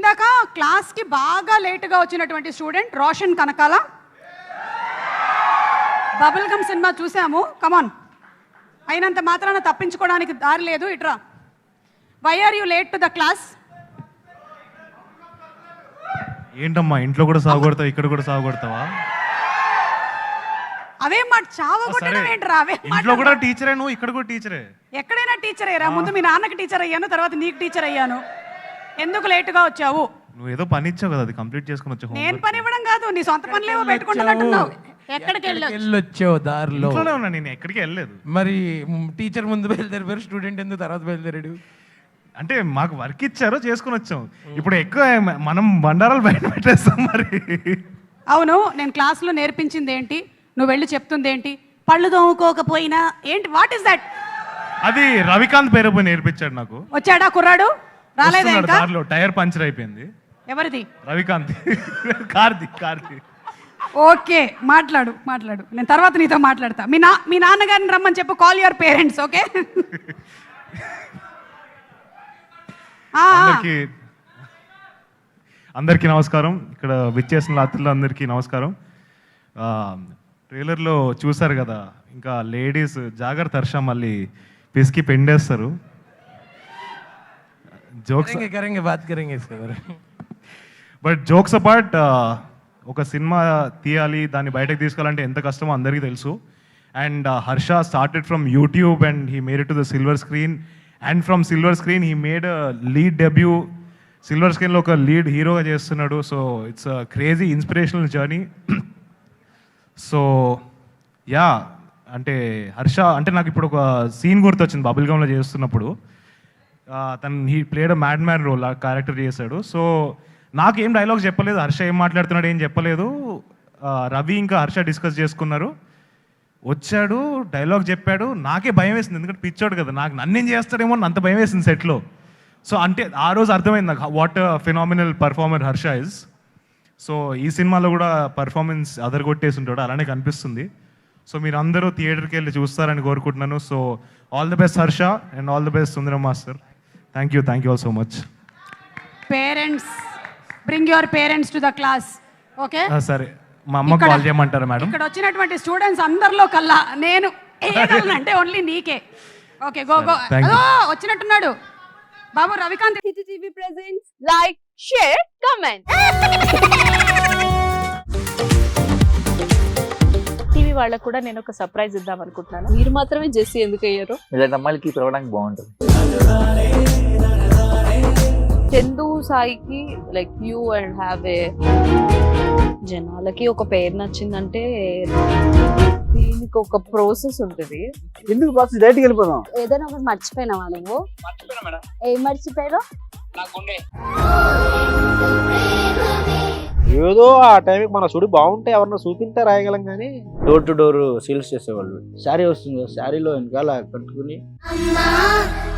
ఇందాక క్లాస్కి బాగా లేటుగా వచ్చినటువంటి student Roshan Kanakala. Bubble gum cinema చూసాము, కమాన్. అయినంత మాత్రాన తప్పించుకోవడానికి దారి లేదు, ఇట్రా. Why are you late to the class? ఏంటమ్మా ఇంట్లో కూడా సాగుకొడతావు, ఇక్కడ కూడా సాగుకొడతావా? అవే మాట చావగొట్టడం ఏంట్రా? అవే ఇంట్లో కూడా టీచరే, నువ్వు ఇక్కడ కూడా టీచరే. ఎక్కడైనా టీచర్ అయ్యారా? ముందు మీ నాన్నకి టీచర్ అయ్యాను, తర్వాత నీకు టీచర్ అయ్యాను. ఎందుకు లేటుగా వచ్చావు? నువ్వు ఏదో పని ఇచ్చావు కదా, అది కంప్లీట్ చేసుకుని వచ్చావు. నేను పని ఇవ్వడం కాదు, నీ సొంత పనులేవో పెట్టుకుంటున్నట్టున్నావు. ఎక్కడికి వెళ్ళొచ్చావు దారిలో? ఇంట్లోనే ఉన్నా, నేను ఎక్కడికి వెళ్ళలేదు. మరి టీచర్ ముందు బయలుదేరారు, స్టూడెంట్ ఎందుకు తర్వాత బయలుదేరాడు? అంటే మాకు వర్క్ ఇచ్చారో చేసుకుని వచ్చాం. ఇప్పుడు ఎక్కువ మనం బండారాలు బయట పెట్టేస్తాం మరి. అవును, నేను క్లాస్లో నేర్పించింది ఏంటి, నువ్వు వెళ్ళి చెప్తుంది ఏంటి? పళ్ళు తోముకోకపోయినా ఏంటి? What is that? అది రవికాంత్ పేరు పోయి నేర్పించాడు నాకు. వచ్చాడా కుర్రాడు? రాలేదా ఇంకా? దారిలో టైర్ పంచర్ అయిపోయింది. ఎవరిది? రవికాంత్. కార్తీ. ఓకే, మాట్లాడు. నేను తర్వాత నీతో మాట్లాడతా. మీ నాన్నగారిని రమ్మని చెప్పు. Call your parents. ఓకే. అందరికీ నమస్కారం. ఇక్కడ విచ్చేసిన రాత్రులందరికీ నమస్కారం. ట్రైలర్లో చూసారు కదా, ఇంకా లేడీస్ జాగ్రత్త, హర్ష మళ్ళీ పిసికి పెండేస్తారు. జోక్స్ బట్ జోక్స్ అపార్ట్, ఒక సినిమా తీయాలి, దాన్ని బయటకు తీసుకెళ్ళాలంటే ఎంత కష్టమో అందరికీ తెలుసు. And Harsha started from YouTube and he made it to the silver screen. And from silver screen he made lead debut. Silver స్క్రీన్లో ఒక లీడ్ హీరోగా చేస్తున్నాడు. So it's a crazy inspirational journey. So yeah, అంటే హర్ష అంటే నాకు ఇప్పుడు ఒక సీన్ గుర్తొచ్చింది బబుల్ గమ్లో చేస్తున్నప్పుడు. He played a mad man role, ఆ క్యారెక్టర్ చేశాడు. సో నాకు ఏం డైలాగ్ చెప్పలేదు, హర్ష ఏం మాట్లాడుతున్నాడు ఏం చెప్పలేదు. రవి ఇంకా హర్ష డిస్కస్ చేసుకున్నారు, వచ్చాడు, డైలాగ్ చెప్పాడు. నాకే భయం వేసింది, ఎందుకంటే పిచ్చోడు కదా, నన్నేం చేస్తాడేమో అని అంత భయం వేసింది సెట్లో. సో అంటే ఆ రోజు అర్థమైంది నాకు what phenomenal performer Harsha is. So ఈ సినిమాలో కూడా పర్ఫార్మెన్స్ అదరగొట్టేసి ఉంటాడు, అలానే కనిపిస్తుంది. సో మీరు అందరూ థియేటర్కి వెళ్ళి చూస్తారని కోరుకుంటున్నాను. So all the best Harsha and all the best Sundaram master. Thank you all so much. Parents, bring your parents to the class. Okay, సరే. మా అమ్మకి కాల్ చేయమంటారా మేడం? ఇక్కడ వచ్చినటువంటి స్టూడెంట్స్ అందరిలో కల్లా నేను అంటే ఓన్లీ నీకే. Okay, go. వచ్చినట్టున్నాడు బాబు Ravikanth. Hit TV presents like, share, comment. TV వాళ్ళకు కూడా నేను ఒక సర్ప్రైజ్ ఇద్దాం అనుకుంటున్నాను. మీరు మాత్రమే జెస్సీ ఎందుకు అయ్యారు? ఇలాంటి అమ్మాయిలకి పిలవడానికి బాగుంటుంది. చందు సాయికి like you and have a, జనాలకి ఒక పేరు నచ్చిందంటే దీనికి ఒక ప్రాసెస్ ఉంటుంది. ఎందుకు బాక్స్ డైరెక్ట్కి వెళ్ళిపోదాం. ఏదైనా ఒకటి మర్చిపోయినావా నువ్వు? ఏం మర్చిపోయావు? ఏదో ఆ టైంకి మన సుడి బాగుంటే ఎవరన్నా చూపింటే రాయగలం, కానీ డోర్ టు డోర్ సేల్స్ చేసేవాళ్ళు. శారీ వస్తుంది, శారీలో వెనకాల కట్టుకుని